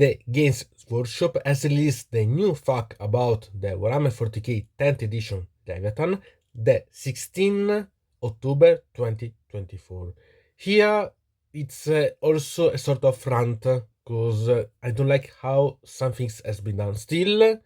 the Games Workshop has released the new fact about the Warhammer 40k 10th edition Leviathan, the 16 October 2024. Here it's also a sort of rant, because I don't like how some things has been done. Still,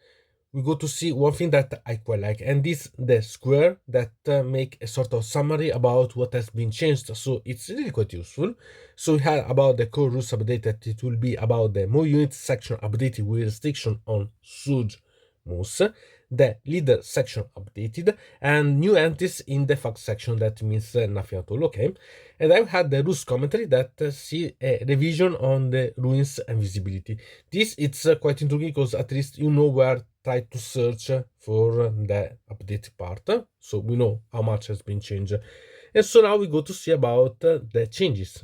we go to see one thing that I quite like, and this the square that make a sort of summary about what has been changed, so it's really quite useful. So we had about the core rules update, that it will be about the more units section updated with restriction on Surge moves, the leader section updated, and new entities in the fact section. That means nothing at all, okay. And I've had the rules commentary that see a revision on the ruins and visibility. This it's quite intriguing, because at least you know where try to search for the update part, so we know how much has been changed. And so now we go to see about the changes.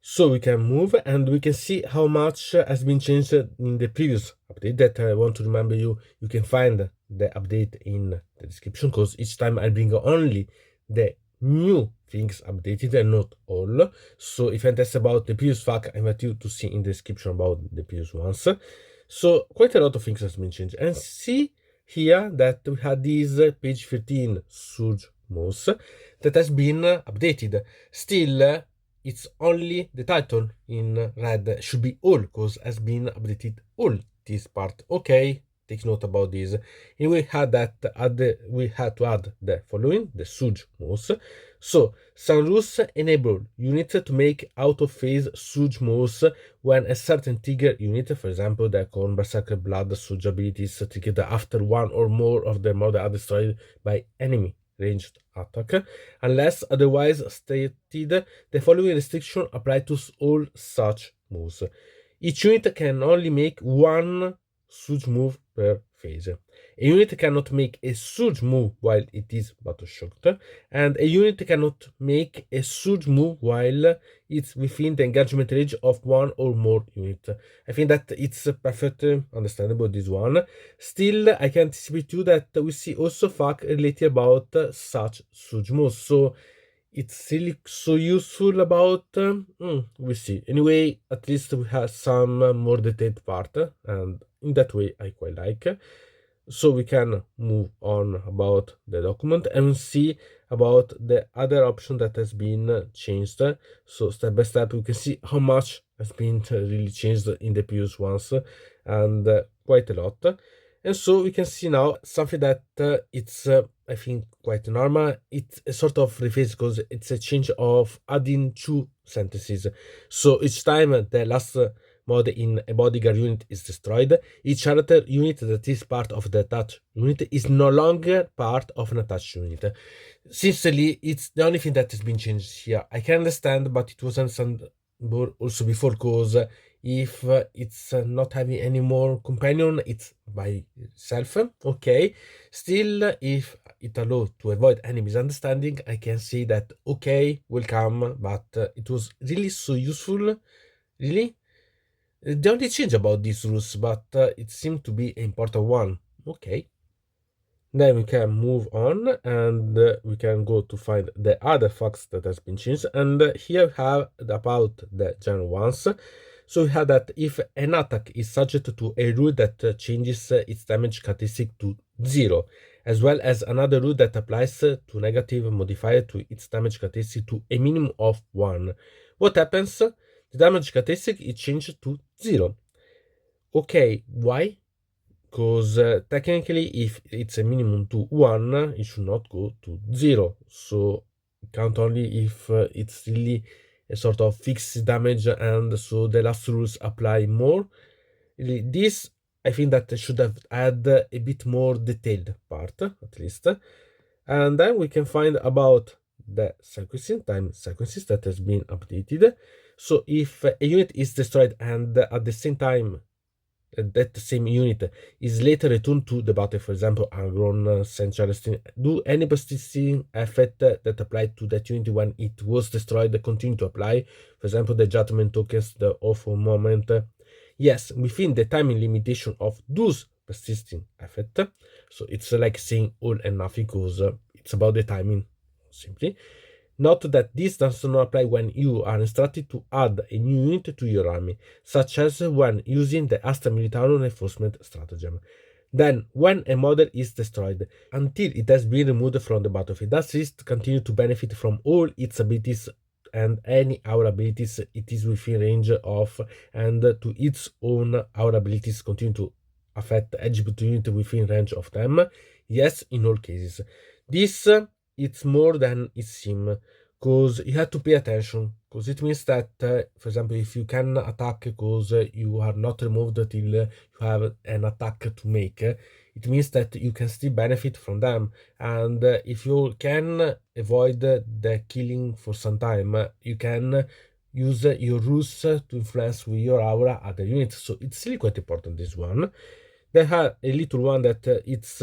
So we can move and we can see how much has been changed in the previous update. That I want to remember you can find the update in the description, because each time I bring only the new things updated and not all. So if I test about the previous fact, I invite you to see in the description about the previous ones. So quite a lot of things has been changed. And see here that we had this page 13 Surge mouse that has been updated. Still, it's only the title in red should be all, because has been updated all this part. Okay, take note about this. And we had that we had to add the following, the Surge moves. So some rules enable units to make out of phase Surge moves when a certain trigger unit, for example the Corn Berserker Blood Surge ability, is triggered after one or more of the model are destroyed by enemy ranged attack, unless otherwise stated. The following restriction apply to all such moves. Each unit can only make one surge move per phase. A unit cannot make a surge move while it is battle shocked, and a unit cannot make a surge move while it's within the engagement range of one or more units. I think that it's perfectly understandable, this one. Still, I can anticipate you that we see also fact related about such surge moves. So it's really so useful about we see. Anyway, at least we have some more detailed part, and in that way I quite like. So we can move on about the document and see about the other option that has been changed. So step by step we can see how much has been really changed in the previous ones, and quite a lot. And so we can see now something that it's I think quite normal. It's a sort of rephrase, because it's a change of adding two sentences. So each time the last mod in a bodyguard unit is destroyed, each other unit that is part of the attached unit is no longer part of an attached unit. Sincerely, it's the only thing that has been changed here. I can understand, but it was understandable also before, because if it's not having any more companion, it's by itself, okay. Still, if it allows to avoid any misunderstanding, I can say that okay, welcome, but it was really so useful, really. The only change about these rules, but it seemed to be an important one. Okay. Then we can move on, and we can go to find the other facts that has been changed. And here we have about the general ones. So we have that if an attack is subject to a rule that changes its damage characteristic to 0, as well as another rule that applies to negative modifier to its damage characteristic to a minimum of 1, what happens? The damage characteristic is changed to 0. Okay, why? Because technically if it's a minimum to 1, it should not go to 0. So count only if it's really a sort of fixed damage, and so the last rules apply more. Really, this I think that should have had a bit more detailed part, at least. And then we can find about the sequencing, time sequences that has been updated. So if a unit is destroyed and at the same time that same unit is later returned to the battle, for example, Angron, Central, do any persisting effect that applied to that unit when it was destroyed continue to apply? For example, the judgment tokens, the awful moment. Yes, within the timing limitation of those persisting effect. So it's like saying all and nothing, because it's about the timing, simply. Note that this does not apply when you are instructed to add a new unit to your army, such as when using the Astra Militarum reinforcement stratagem. Then, when a model is destroyed, until it has been removed from the battlefield, that list continues to benefit from all its abilities and any our abilities it is within range of, and to its own our abilities continue to affect edge unit within range of them. Yes, in all cases. This it's more than it seems, because you have to pay attention, because it means that, for example, if you can attack because you are not removed till you have an attack to make, it means that you can still benefit from them. And if you can avoid the killing for some time, you can use your rules to influence with your aura other units. So it's really quite important, this one. They have a little one that it's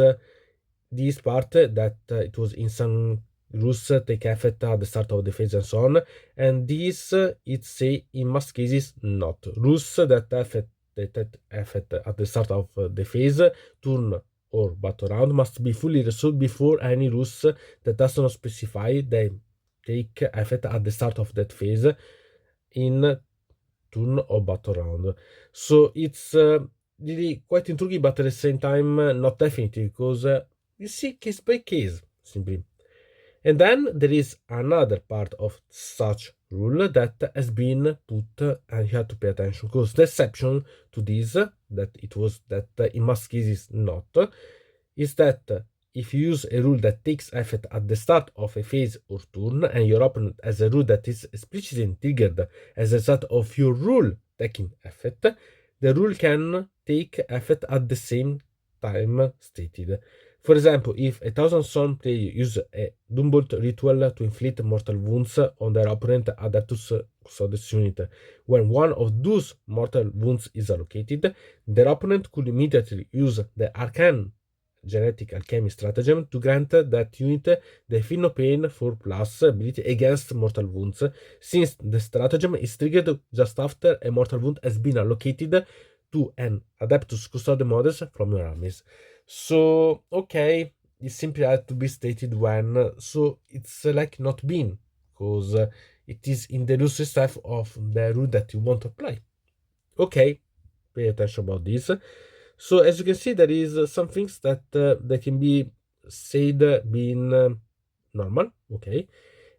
this part that it was in some rules take effect at the start of the phase and so on, and this it's say in most cases not rules that effect at the start of the phase, turn or battle round must be fully resolved before any rules that does not specify they take effect at the start of that phase in turn or battle round. So it's really quite intriguing, but at the same time not definitive, because you see case by case simply. And then there is another part of such rule that has been put, and you have to pay attention, because the exception to this, that it was that in most cases not, is that if you use a rule that takes effect at the start of a phase or turn, and your opponent has a rule that is explicitly triggered as a result of your rule taking effect, the rule can take effect at the same time stated. For example, if a Thousand Sun player use a Doombolt ritual to inflict mortal wounds on their opponent Adeptus Custodes unit, when one of those mortal wounds is allocated, their opponent could immediately use the Arcane Genetic Alchemy stratagem to grant that unit the Feel No Pain 4+ ability against mortal wounds, since the stratagem is triggered just after a mortal wound has been allocated to an Adeptus Custodes models from your armies. So, okay, it simply had to be stated when, so it's like not being, because it is in the loose stuff of the rule that you want to apply. Okay, pay attention about this. So as you can see, there is some things that that can be said being normal, okay.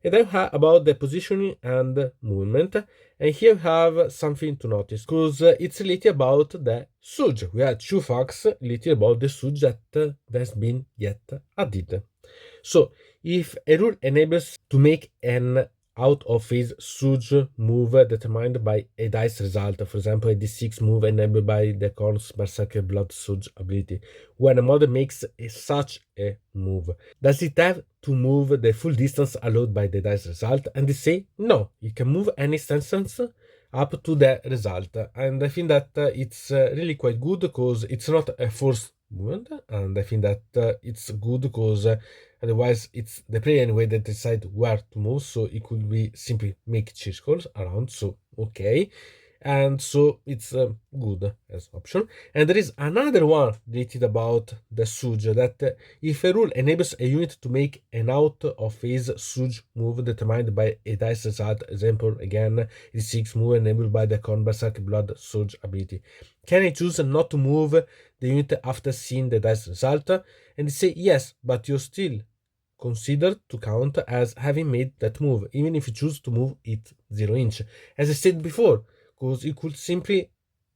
And then about the positioning and movement, and here we have something to notice, because it's related about the surge. We have two facts related about the surge that has been yet added. So if a rule enables to make an out of phase surge move determined by a dice result, for example, a d6 move enabled by the Corn's Berserker Blood Surge ability, when a model makes such a move, does it have to move the full distance allowed by the dice result? And they say no, it can move any distance up to the result. And I think that it's really quite good, because it's not a forced movement, and I think that it's good because otherwise it's the player anyway that decide where to move, so it could be simply make circles around. So okay, and so it's good as option. And there is another one related about the surge, that if a rule enables a unit to make an out of phase surge move determined by a dice result, example again is 6 move enabled by the Corn Berserk Blood Surge ability, can I choose not to move the unit after seeing the dice result? And they say yes, but you're still considered to count as having made that move, even if you choose to move it 0 inch. As I said before, because you could simply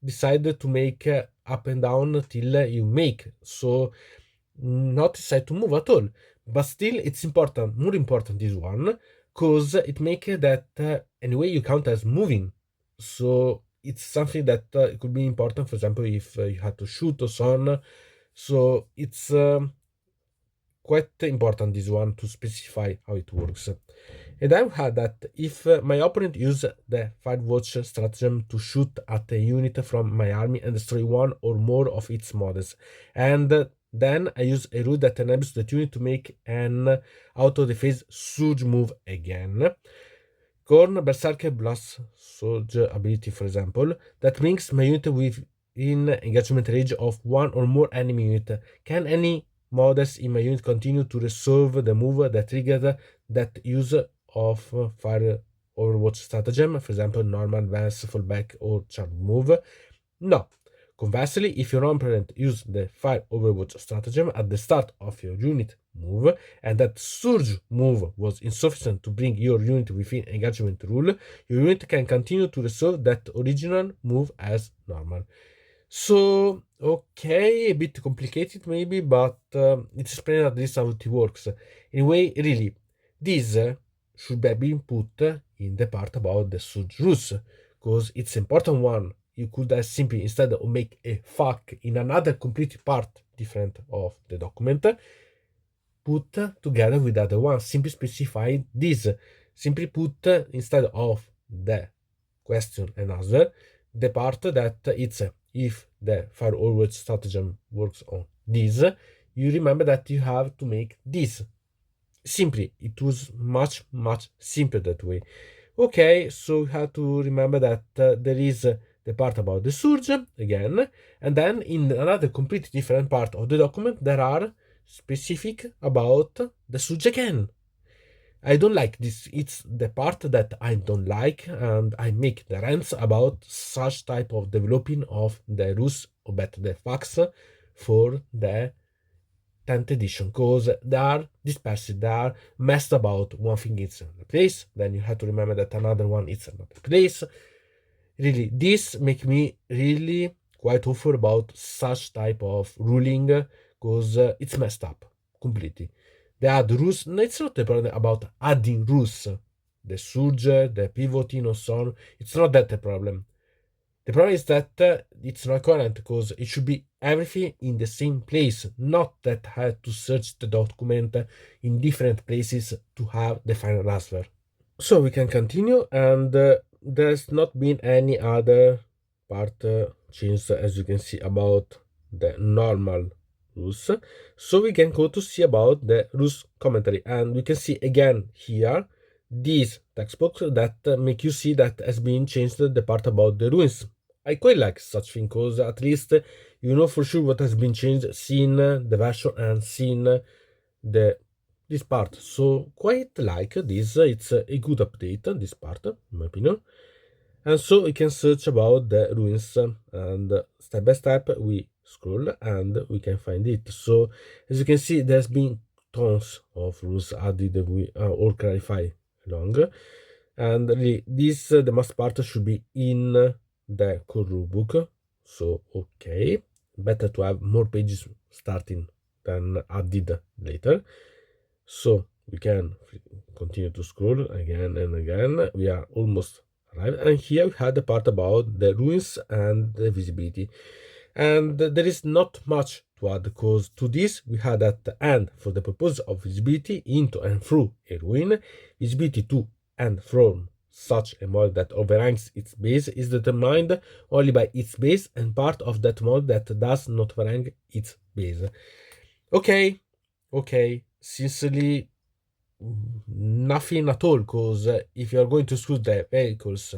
decide to make up and down till you make, so not decide to move at all. But still, it's important, more important this one, because it makes that anyway you count as moving. So it's something that could be important, for example, if you had to shoot or so on. So it's quite important, this one, to specify how it works. And I've had that if my opponent uses the 5-watch stratagem to shoot at a unit from my army and destroy one or more of its models, and then I use a rule that enables the unit to make an out of the phase surge move again. Corn Berserker Blast Surge ability, for example, that brings my unit within engagement range of one or more enemy unit. Can any models in my unit continue to resolve the move that triggered that use of fire Overwatch stratagem, for example, normal, advance, fallback, or charm move? No. Conversely, if your opponent used the fire Overwatch stratagem at the start of your unit move, and that surge move was insufficient to bring your unit within engagement rule, your unit can continue to resolve that original move as normal. So, okay, a bit complicated maybe, but it's explained at least how it works. Anyway, really, this should have been put in the part about the surge rules, because it's important one. You could have simply, instead of make a fuck in another complete part different of the document, put together with the other one, simply specify this. Simply put instead of the question and answer, the part that it's if the fire always stratagem works on this, you remember that you have to make this. Simply, it was much simpler that way. Okay, so you have to remember that there is the part about the surge again, and then in another completely different part of the document there are specific about the surge again. I don't like this. It's the part that I don't like, and I make the rants about such type of developing of the rules about the facts for the 10th edition, because they are dispersed, they are messed about. One thing is a place, then you have to remember that another one is another place. Really, this make me really quite awful about such type of ruling, because it's messed up completely. They add rules. No, it's not the problem about adding rules, the surge, the pivoting, or so on. It's not that the problem. The problem is that it's not current, because it should be everything in the same place, not that I had to search the document in different places to have the final answer. So we can continue, and there's not been any other part changed, as you can see, about the normal rules. So we can go to see about the rules commentary, and we can see again here this text box that make you see that has been changed the part about the ruins. I quite like such thing, because at least you know for sure what has been changed, seen the version and seen the this part. So quite like this. It's a good update, this part, in my opinion. And so we can search about the ruins, and step by step we scroll and we can find it. So as you can see, there's been tons of rules added that we all clarify along. And really, this the most part should be in the core rulebook. So okay, better to have more pages starting than added later. So we can continue to scroll again and again. We are almost arrived, and here we had the part about the ruins and the visibility. And there is not much to add, because to this we had at the end, for the purpose of visibility into and through a ruin, visibility to and from such a model that overhangs its base is determined only by its base and part of that model that does not overhang its base. Okay, sincerely, nothing at all, because if you are going to exclude the vehicles,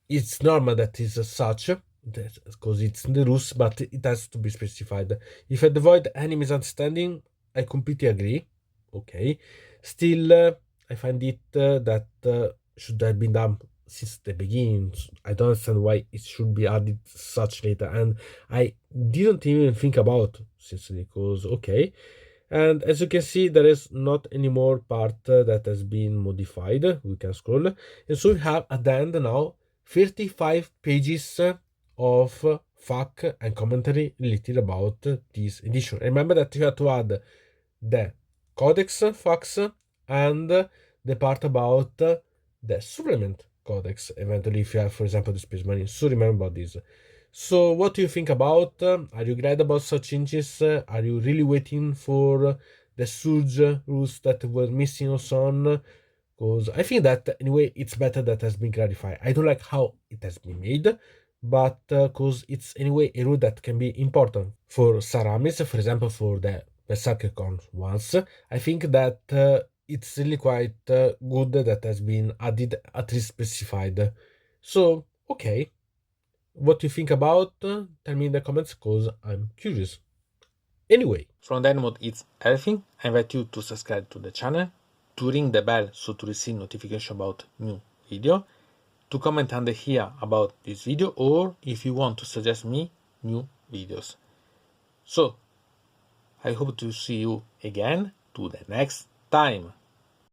it's normal that is such, because it's in the rules, but it has to be specified. If I avoid any misunderstanding, I completely agree. Okay, still, I find it that should have been done since the beginning. I don't understand why it should be added such later, and I didn't even think about sincerely, because okay. And as you can see, there is not any more part that has been modified. We can scroll, and so we have at the end now 35 pages of fact and commentary related about this edition. Remember that you have to add the codex facts and the part about the supplement codex eventually, if you have, for example, the space marine. So remember about this. So what do you think about? Are you glad about such changes? Are you really waiting for the surge rules that were missing or so on? Because I think that anyway it's better that has been clarified. I don't like how it has been made, but because it's anyway a rule that can be important for some armies, for example for the Berserker ones. I think that it's really quite good that has been added, at least specified. So okay, what you think about? Tell me in the comments, because I'm curious. Anyway, from that mode, it's everything. I invite you to subscribe to the channel, to ring the bell so to receive notification about new video, to comment under here about this video, or if you want to suggest me new videos. So I hope to see you again to the next time.